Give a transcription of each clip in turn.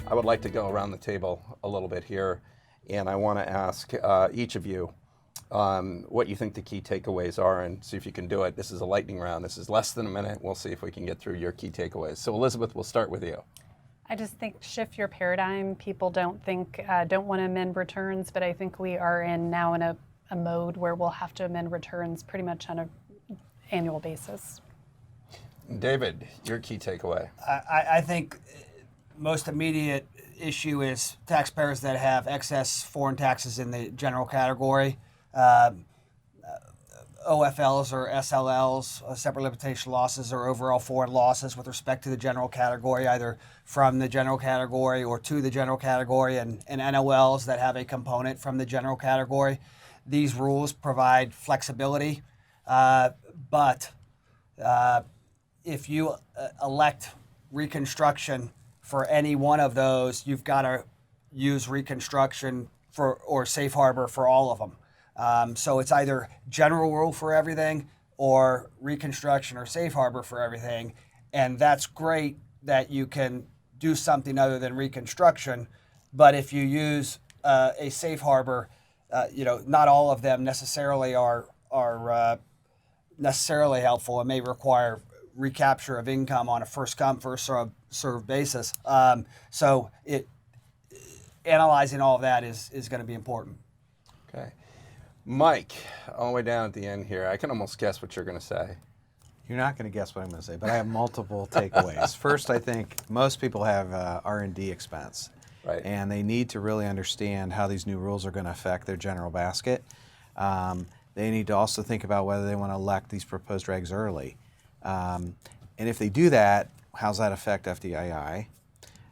I would like to go around the table a little bit here, and I want to ask each of you what you think the key takeaways are, and see if you can do it. This is a lightning round. This is less than a minute. We'll see if we can get through your key takeaways. So Elizabeth, we'll start with you. I just think shift your paradigm. People don't want to amend returns, but I think we are now in a mode where we'll have to amend returns pretty much on an annual basis. David, your key takeaway. I think most immediate issue is taxpayers that have excess foreign taxes in the general category. OFLs or SLLs, separate limitation losses, or overall foreign losses with respect to the general category, either from the general category or to the general category, and NOLs that have a component from the general category. These rules provide flexibility, but if you elect reconstruction for any one of those, you've got to use reconstruction or safe harbor for all of them. So it's either general rule for everything or reconstruction or safe harbor for everything. And that's great that you can do something other than reconstruction. But if you use a safe harbor, not all of them necessarily are necessarily helpful. It may require recapture of income on a first come, first served basis. So analyzing all of that is going to be important. Okay. Mike, all the way down at the end here, I can almost guess what you're going to say. You're not going to guess what I'm going to say, but I have multiple takeaways. First, I think most people have R&D expense, right, and they need to really understand how these new rules are going to affect their general basket. They need to also think about whether they want to elect these proposed regs early. And if they do that, how's that affect FDII?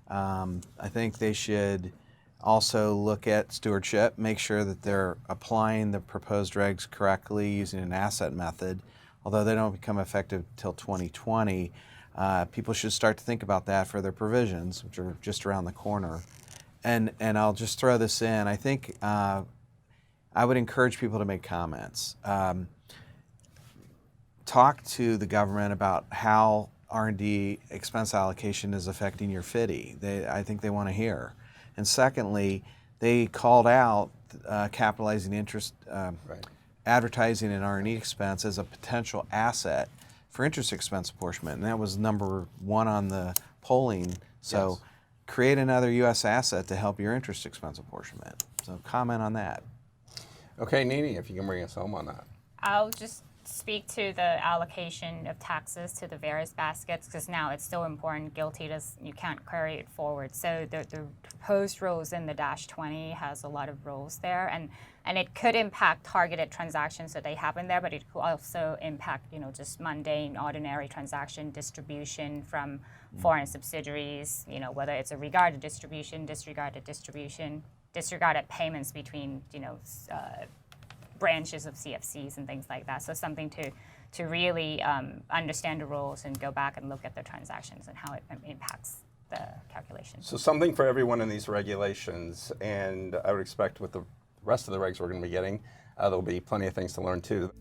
I think they should also look at stewardship, make sure that they're applying the proposed regs correctly using an asset method. Although they don't become effective till 2020, people should start to think about that for their provisions, which are just around the corner. And I'll just throw this in. I think I would encourage people to make comments. Talk to the government about how R&D expense allocation is affecting your FDII. I think they want to hear. And secondly, they called out capitalizing interest, advertising and R&D expense as a potential asset for interest expense apportionment. And that was number one on the polling. So yes, create another U.S. asset to help your interest expense apportionment. So comment on that. Okay, Ninee, if you can bring us home on that. I'll just speak to the allocation of taxes to the various baskets, because now it's so important. You can't carry it forward. So the proposed rules in the -20 has a lot of rules there, and it could impact targeted transactions that they have in there, but it could also impact just mundane, ordinary transaction distribution from foreign subsidiaries. Whether it's a regarded distribution, disregarded payments between branches of CFCs and things like that. So something to really understand the rules and go back and look at the transactions and how it impacts the calculation. So something for everyone in these regulations, and I would expect with the rest of the regs we're going to be getting, there'll be plenty of things to learn too.